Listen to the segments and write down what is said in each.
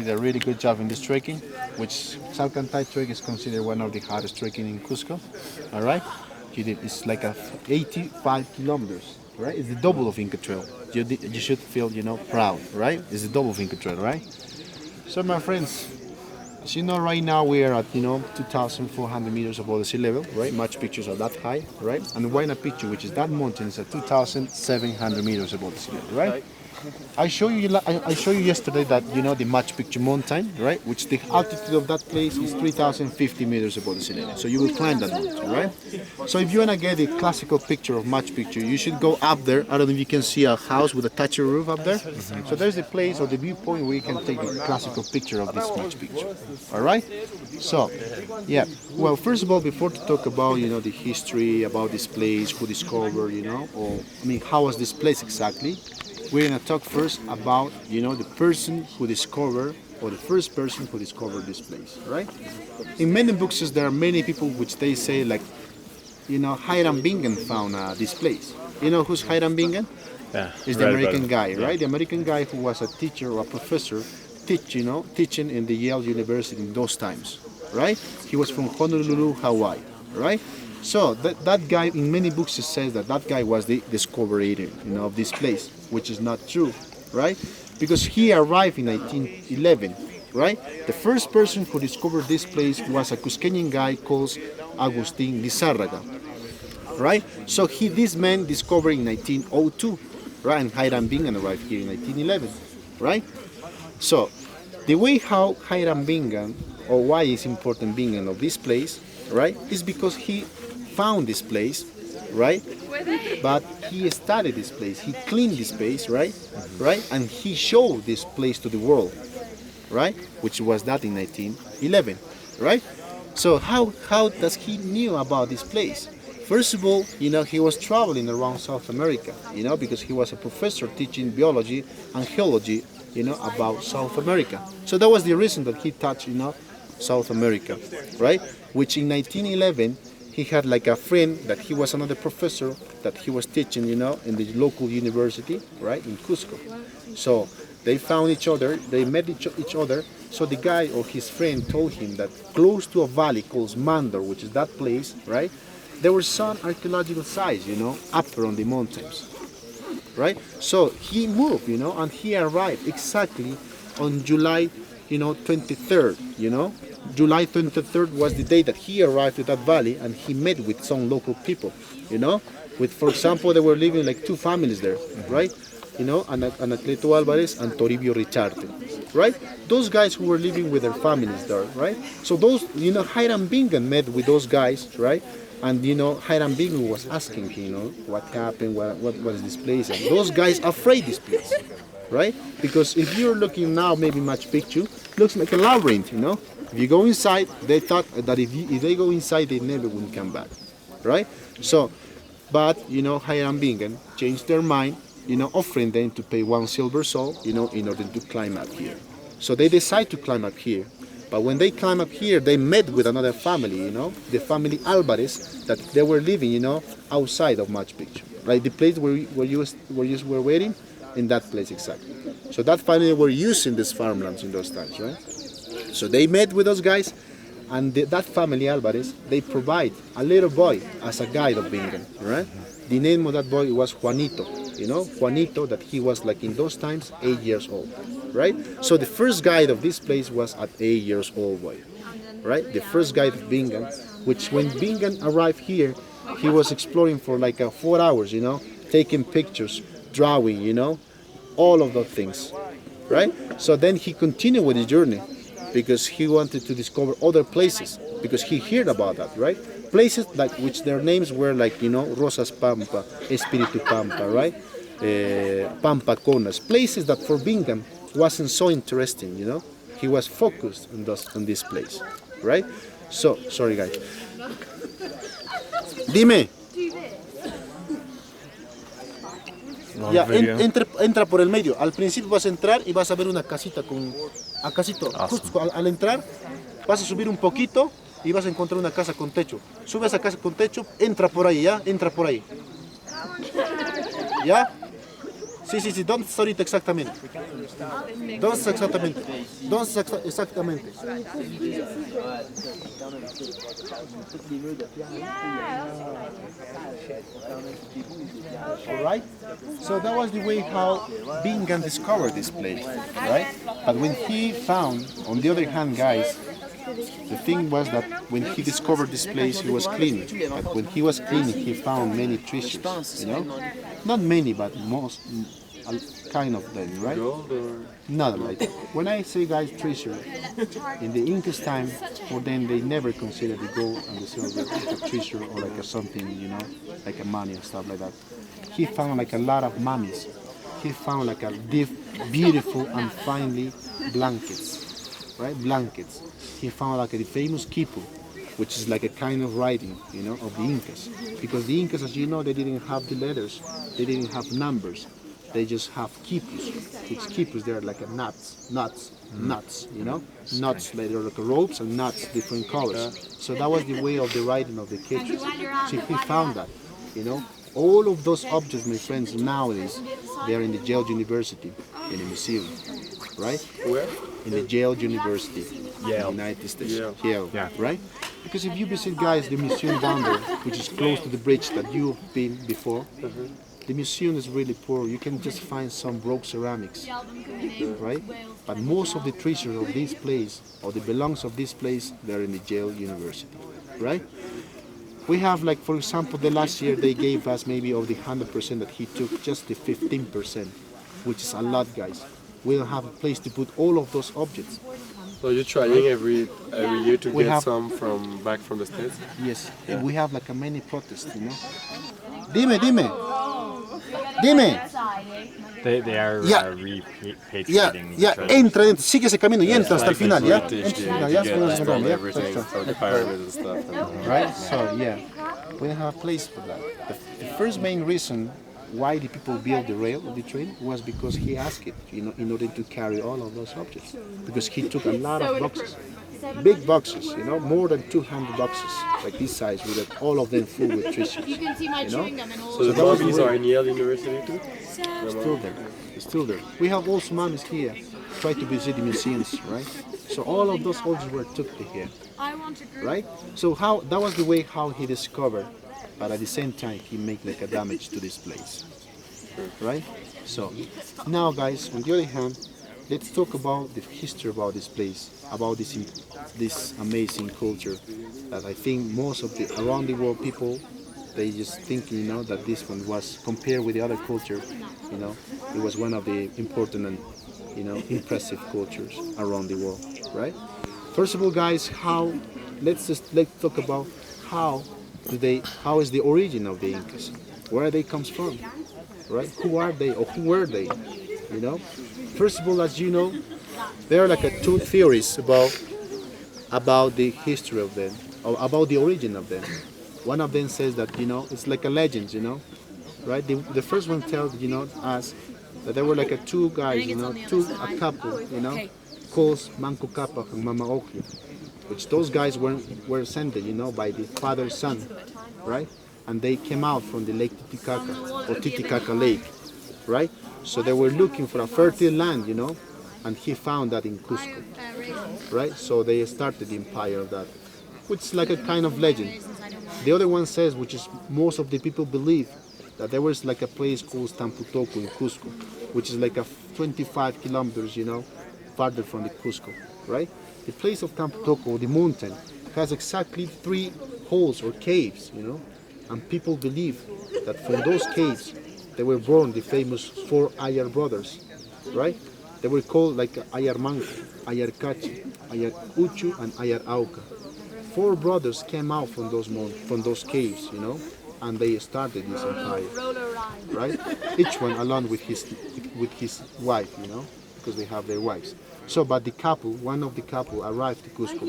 did a really good job in this trekking, which Salcantay trek is considered one of the hardest trekking in Cusco. All right, it's like 85 kilometers. Right, it's the double of Inca Trail. You should feel proud. Right, it's the double of Inca Trail. Right. So my friends, as you know, right now we are at 2,400 meters above the sea level, right? Machu Picchu are that high, right? And Huayna Picchu, which is that mountain, is at 2,700 meters above the sea level, right? I showed you yesterday that the Machu Picchu mountain, right? Which the altitude of that place is 3,050 meters above the sea level. So you will climb that mountain, right? So if you wanna get a classical picture of Machu Picchu, you should go up there. I don't know if you can see a house with a thatched roof up there. So there's the place or the viewpoint where you can take a classical picture of this Machu Picchu. All right? So, yeah. Well, first of all, before to talk about the history about this place, who discovered, how was this place exactly? We're gonna talk first about the person who discovered, or the first person who discovered this place, right? In many books there are many people which they say like Hiram Bingham found this place. You know who's Hiram Bingham? Yeah, is the American guy, right? The American guy who was a teacher or a professor teaching in the Yale University in those times, right? He was from Honolulu, Hawaii, right? So that guy, in many books, it says that guy was the discoverer, of this place, which is not true, right? Because he arrived in 1911, right? The first person who discovered this place was a Cusqueñan guy called Agustin Lizárraga, right? So this man discovered in 1902, right? And Hiram Bingham arrived here in 1911, right? So the way how Hiram Bingham, or why is important Bingham of this place, right, is because he found this place, right? But he studied this place, he cleaned this place, right? And he showed this place to the world, right? Which was that in 1911, right? So how does he knew about this place? First of all, he was traveling around South America, because he was a professor teaching biology and geology, about South America. So that was the reason that he touched, South America, right? Which in 1911, he had like a friend that he was another professor that he was teaching, in the local university, right, in Cusco. So they found each other, they met each other. So the guy or his friend told him that close to a valley called Mandor, which is that place, right, there were some archaeological sites, upper on the mountains, right? So he moved, and he arrived exactly on July, 23rd, July 23rd was the day that he arrived at that valley, and he met with some local people, with, for example, they were living like two families there, right? Anacleto Alvarez and Toribio Richarte, right? Those guys who were living with their families there, right? So those, Hiram Bingham met with those guys, right? And Hiram Bingham was asking, what happened, what is this place? And those guys afraid this place, right? Because if you're looking now, maybe Machu Picchu looks like a labyrinth, If you go inside, they thought that if they go inside, they never will come back, right? So, but Hiram Bingham changed their mind, offering them to pay 1 silver sol, in order to climb up here. So they decide to climb up here. But when they climb up here, they met with another family, the family Alvarez, that they were living, outside of Machu Picchu, right? The place where you were waiting, in that place exactly. So that family were using these farmlands in those times, right? So they met with those guys, and that family Alvarez, they provide a little boy as a guide of Bingham, right? The name of that boy was Juanito, Juanito, that he was like in those times 8 years old, right? So the first guide of this place was at 8 years old boy, right? The first guide of Bingham, which when Bingham arrived here, he was exploring for like 4 hours, taking pictures, drawing, all of those things, right? So then he continued with his journey, because he wanted to discover other places, because he heard about that, right? Places like which their names were like, Rosas Pampa, Espiritu Pampa, right? Pampa Conas, places that for Bingham wasn't so interesting, He was focused on this place, right? So, sorry guys. Dime. Ya, entra por el medio. Al principio vas a entrar y vas a ver una casita justo al entrar vas a subir un poquito y vas a encontrar una casa con techo. Sube a esa casa con techo, entra por ahí, ¿ya? Entra por ahí. ¿Ya? Sí, sí, sí, ¿dónde está ahorita exactamente? ¿Dónde está exactamente? ¿Dónde está exactamente? Alright? So that was the way how Bingham discovered this place, right? But when he found, on the other hand, guys, the thing was that when he discovered this place, he was cleaning. But when he was cleaning, he found many treasures, you know? Not many, but most, kind of them, right? Gold or Not like, when I say guys treasure, in the Incas time, for them they never considered the gold and the silver like a treasure or like a something, you know, like a money and stuff like that. He found like a lot of mummies. He found like a deep, beautiful and finely blankets, right? Blankets. He found like the famous quipu, which is like a kind of writing, you know, of the Incas. Because the Incas, as you know, they didn't have the letters, they didn't have numbers. They just have quipus, which quipus they're like a nuts, you know, nuts, like they're like ropes and nuts, different colors. So that was the way of the writing of the quechus. So he found that, you know. All of those objects, my friends, nowadays, they are in the Yale University, in a museum, right? where? In the Yale University, Yale. United States. Yale. Yale, Yeah. right? Because if you visit, guys, the museum down there, which is close to the bridge that you've been before, the museum is really poor. You can just find some broke ceramics, right? But most of the treasures of this place, or the belongs of this place, they're in the Yale University, right? We have, like, for example, the last year they gave us maybe of the 100% that he took, just the 15%, which is a lot, guys. We don't have a place to put all of those objects. So you're trying every year to We get have- some from back from the States? Yes, we have like a many protests, you know. Dime. They are Yeah. repatriating Ya, treasures. entra, sigue ese camino y entra hasta el final, ¿ya? British, Entra, they ya, get ya, from ya, everything from the pyramids and stuff. right? So yeah, we don't have a place for that. The first main reason why the people built the rail of the train was because he asked it, you know, in order to carry all of those objects. Because he took a lot of boxes, big boxes, you know, more than 200 boxes, like this size, with all of them full with treasures. You can see my You know? chewing gum and all. So the that was mummies the way- are in Yale University too? Still there. It's still there. We have also mummies here. Try to visit the museums, right? So all of those objects were took to here, I want a group. right? So how that was the way how he discovered, but at the same time he made like a damage to this place, right? So now, guys, on the other hand, let's talk about the history about this place, about this amazing culture that I think most of the around the world people, they just think, you know, that this one was compared with the other culture, you know, it was one of the important and, you know, impressive cultures around the world, right? First of all, guys, let's talk about how is the origin of the Incas, where they comes from, right? Who are they or who were they, you know? First of all, as you know, there are like two theories about the history of them, or about the origin of them. One of them says that, you know, it's like a legend, you know, right? The first one tells, you know, us that there were like two guys, you know, a couple, you know, called Manco Cápac and Mama Ocllo, which those guys were sent, you know, by the father's son, right? And they came out from the Lake Titicaca, or Titicaca Lake, right? So they were looking for a fertile land, you know, and he found that in Cusco, right? So they started the empire of that, which is like a kind of legend. The other one says, which is most of the people believe, that there was like a place called Tamputoco in Cusco, which is like a 25 kilometers, you know, farther from the Cusco, right? The place of Tamputoco, the mountain, has exactly 3 holes or caves, you know, and people believe that from those caves they were born the famous 4 Ayar brothers, right? They were called like Ayar Manco, Ayar Cachi, Ayar Uchu, and Ayar Auca. 4 brothers came out from those caves, you know, and they started this empire, right? Each one along with his wife, you know, because they have their wives. So, but the couple, one of the couple arrived to Cusco,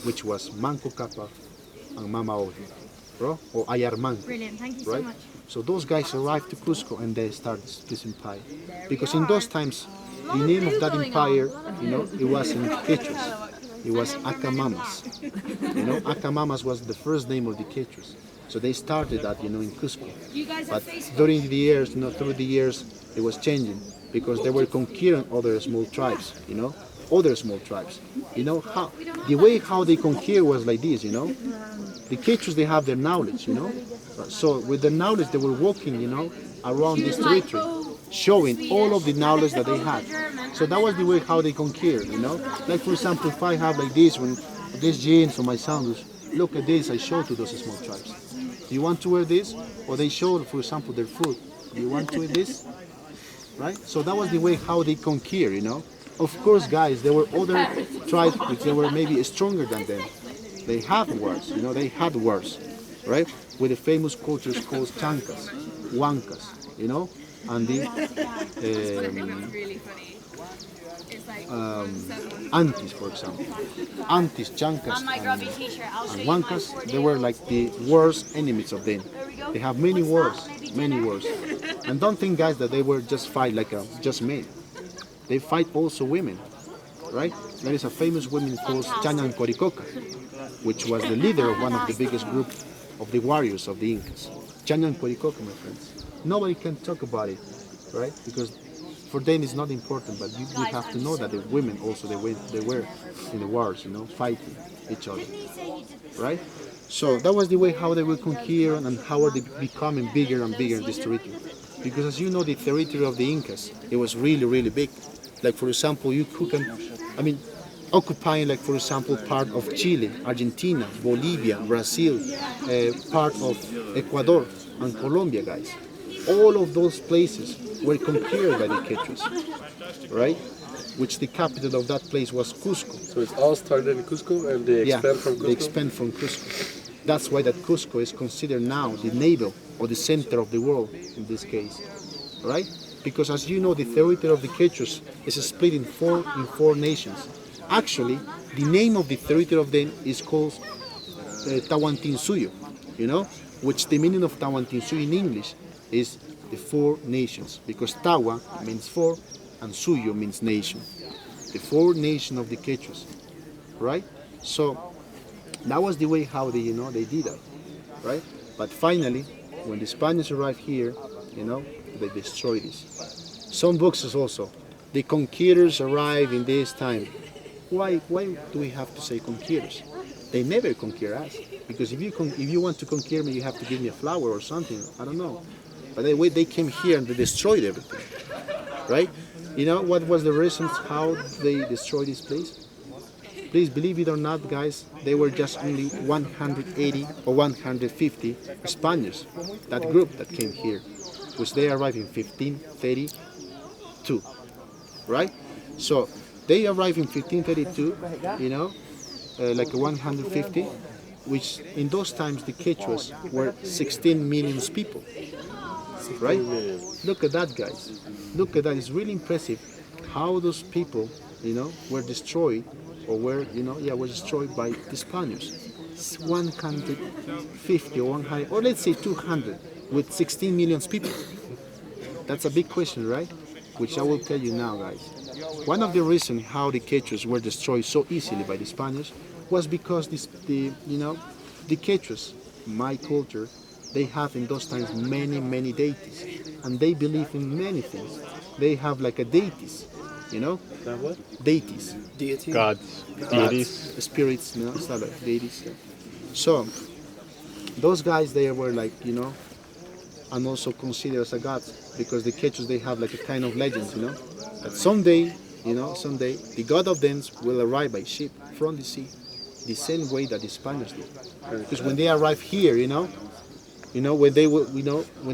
which was Manco Cápac and Mama Ocllo, or Ayar Manco, Brilliant, thank you right? so much. So those guys arrived to Cusco and they started this empire, because in those times, the name of that empire, you know, it wasn't Quechua. It was Acamamas. You know, Acamamas was the first name of the Quechus. So they started that, in Cusco. You guys But have Facebook? during the years, through the years, it was changing because they were conquering other small tribes, other small tribes. How the way how they conquer was like this, The Quechus, they have their knowledge, So with the knowledge, they were walking, around this territory, showing all of the knowledge that they had. So that was the way how they conquer, Like for example, if I have like this one, these jeans or my sandals, look at this, I show to those small tribes. Do you want to wear this? Or they show, for example, their food. Do you want to eat this? Right? So that was the way how they conquer, Of course, guys, there were other tribes which they were maybe stronger than them. They had wars, they had wars, right? With the famous cultures called Chancas, Huancas, and the Really funny. It's like Antis, for example. Antis, Chancas, on my grubby t-shirt. I'll show and you mine Huancas, for they were like the worst enemies of them. They have many wars, many wars. And don't think, guys, that they were just fight like just men. They fight also women, right? There is a famous woman called Chanyan Coricoca, which was the leader of one of the biggest groups of the warriors of the Incas. Chanyan Coricoca, my friends. Nobody can talk about it, right? Because for them it's not important, but you have to know that the women also, they were in the wars, fighting each other, right? So that was the way how they were conquering and how are they becoming bigger and bigger in this territory. Because as you know, the territory of the Incas, it was really, really big. Like for example, occupying like for example part of Chile, Argentina, Bolivia, Brazil, part of Ecuador and Colombia, guys. All of those places were conquered by the Quechus, right? Which the capital of that place was Cusco. So it all started in Cusco and they expand from Cusco? They expand from Cusco. That's why that Cusco is considered now the navel or the center of the world in this case, right? Because as you know, the territory of the Quechus is split in four nations. Actually, the name of the territory of them is called Tahuantinsuyo, which the meaning of Tahuantinsuyo in English is the four nations, because Tawa means four and Suyo means nation. The four nations of the Quechus, right? So that was the way how they, they did that, right? But finally, when the Spaniards arrived here, they destroyed this. Some books is also, the conquerors arrived in this time. Why do we have to say conquerors? They never conquer us. Because if you want to conquer me, you have to give me a flower or something. I don't know. But anyway, they came here and they destroyed everything, right? What was the reasons how they destroyed this place? Please believe it or not, guys, they were just only 180 or 150 Spaniards, that group that came here, which they arrived in 1532, right? So they arrived in 1532, like 150, which in those times the Quechuas were 16 million people, right? Look at that, guys. Look at that. It's really impressive how those people, were destroyed or were destroyed by the Spaniards. 150 or 100, or let's say 200 with 16 million people. That's a big question, right? Which I will tell you now, guys. One of the reasons how the Quechuas were destroyed so easily by the Spaniards was because the Quechuas, my culture, they have in those times many deities, and they believe in many things. They have like a deities, What? deities, Gods, deities. spirits, it's not like deities. So those guys, they were like, and also considered as a god, because the Quechus, they have like a kind of legends, that someday the god of them will arrive by ship from the sea, the same way that the Spaniards did. Because when they arrived here, when they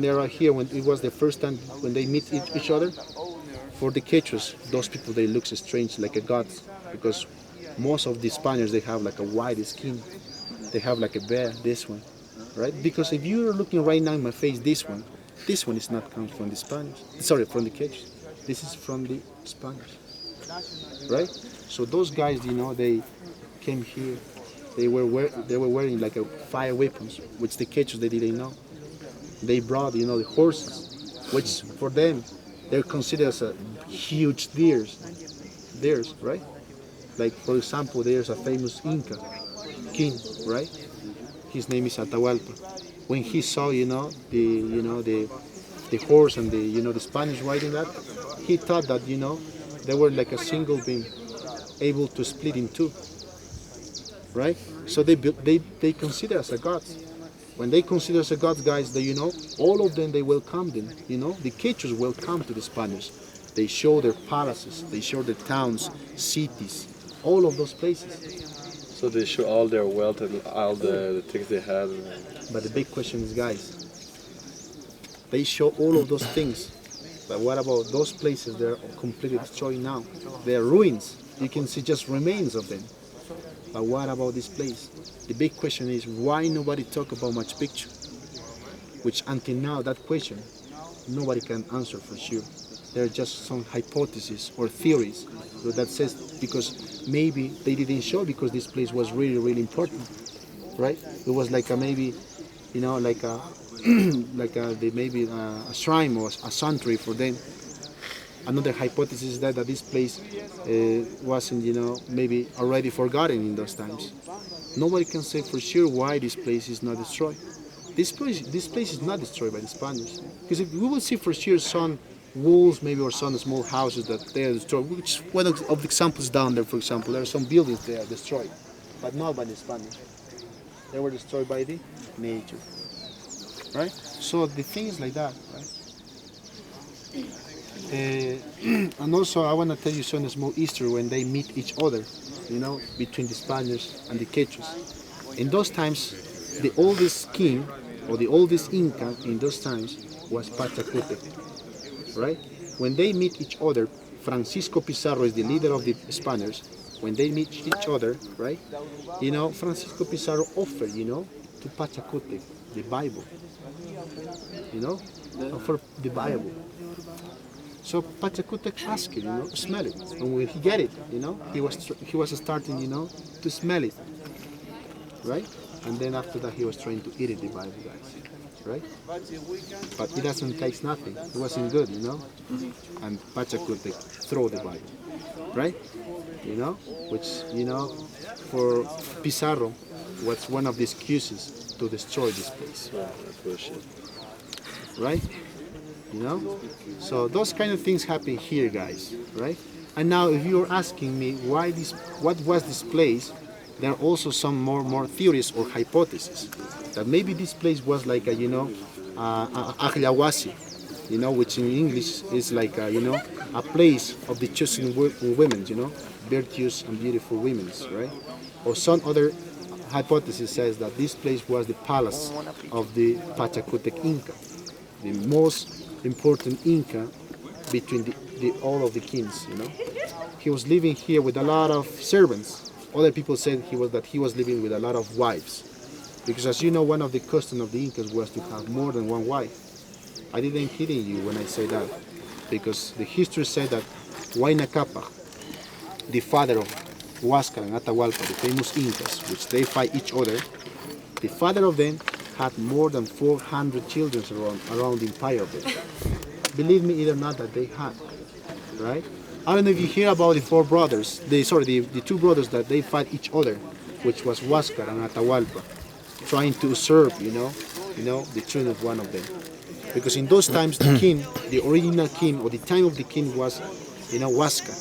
arrived here, when it was the first time when they meet each other, for the Quechus, those people, they look strange like a god, because most of the Spaniards, they have like a white skin, they have like a bear, this one, right? Because if you're looking right now in my face, this one is not coming from the Spanish. Sorry, from the Quechus. This is from the Spanish, right? So those guys, they came here. They were wearing like a fire weapons, which the Quechus, they didn't know. They brought, the horses, which for them they're considered as a huge deers, right? Like for example, there's a famous Inca king, right? His name is Atahualpa. when he saw, the horse and the Spanish riding that, he thought that, they were like a single beam, able to split in two, right? So they consider us a gods. When they consider us a gods, guys, all of them, they welcome them, the Quechuas welcome to the Spaniards. They show their palaces, they show their towns, cities, all of those places. So they show all their wealth and all the things they had. But the big question is, guys, they show all of those things, but what about those places that are completely destroyed now? They are ruins. You can see just remains of them. But what about this place? The big question is, why nobody talk about Machu Picchu? Which until now, that question, nobody can answer for sure. There are just some hypotheses or theories that says because maybe they didn't show because this place was really, really important, right? It was like a maybe, like a maybe a shrine or a sanctuary for them. Another hypothesis is that this place wasn't, maybe already forgotten in those times. Nobody can say for sure why this place is not destroyed. This place is not destroyed by the Spaniards, because if we will see for sure some walls, maybe, or some small houses that they are destroyed. Which one of the examples down there, for example, there are some buildings that are destroyed, but not by the Spaniards. They were destroyed by the nature, right? So the thing is like that, right? And also, I want to tell you some small history when they meet each other, between the Spaniards and the Quechuas. In those times, the oldest king or the oldest Inca in those times was Pachacutec, right? When they meet each other, Francisco Pizarro is the leader of the Spaniards. When they meet each other, right? Francisco Pizarro offered, to Pachacutec the Bible, offered the Bible. So Pachacutec asked him, smell it. And when he get it, he was starting, to smell it, right? And then after that, he was trying to eat it, the Bible, guys, right? But it doesn't taste nothing. It wasn't good, And Pachacutec throw the Bible, right? Which, for Pizarro was one of the excuses to destroy this place, right? So those kind of things happen here, guys, right? And now, if you're asking me what was this place, there are also some more theories or hypotheses that maybe this place was like a Agliawasi, which in English is like a place of the chosen women, virtuous and beautiful women, right? Or some other hypothesis says that this place was the palace of the Pachacutec Inca, the most important Inca between all of the kings. He was living here with a lot of servants. Other people said he was living with a lot of wives, because as you know, one of the customs of the Incas was to have more than one wife. I didn't kidding you when I say that, because the history said that Huayna Capac, the father of Huáscar and Atahualpa, the famous Incas, which they fight each other, the father of them had more than 400 children around the empire of them. Believe me, either not that they had, right? I don't know if you hear about the four brothers, the two brothers that they fight each other, which was Huáscar and Atahualpa, trying to usurp, the throne of one of them. Because in those times, the king, the original king, or the time of the king was, Huáscar.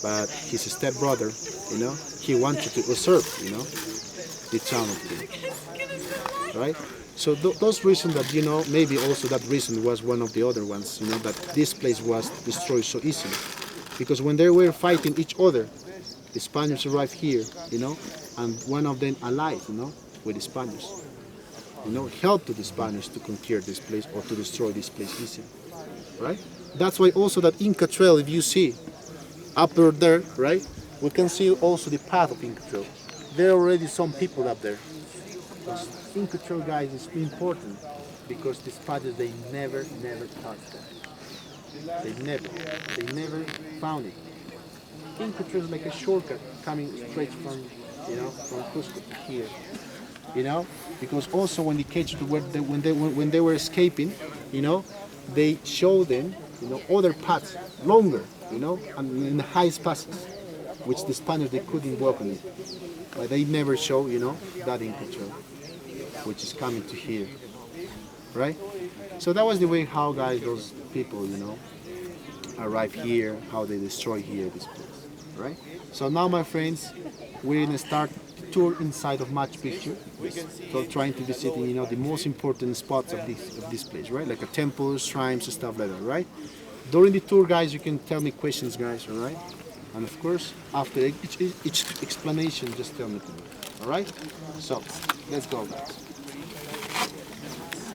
But his stepbrother, he wanted to usurp, the throne of the king. Right? So those reasons that, maybe also that reason was one of the other ones, that this place was destroyed so easily. Because when they were fighting each other, the Spaniards arrived here, and one of them allied, with the Spaniards. Helped to the Spaniards to conquer this place or to destroy this place easily. Right? That's why also that Inca Trail, if you see, up there, right, we can see also the path of Inca Trail. There are already some people up there. Inca Trail, guys, is important because the Spaniards, they never touched them. They never found it. Inca Trail is like a shortcut coming straight from Cusco to here. Because also when the Quechuas when they were escaping, they showed them, other paths, longer, and in the highest passes, which the Spaniards, they couldn't walk on it. But they never show, that Inca Trail. which is coming to here, right? So that was the way how guys, those people, you know, arrive here, how they destroy here this place, right? So now, my friends, we're gonna start the tour inside of Machu Picchu. So trying to visit, you know, the most important spots of this place, right? Like a temple, shrines, stuff like that, right? During the tour, guys, you can tell me questions, guys, all right? And of course, after each explanation, just tell me, all right? So let's go, guys.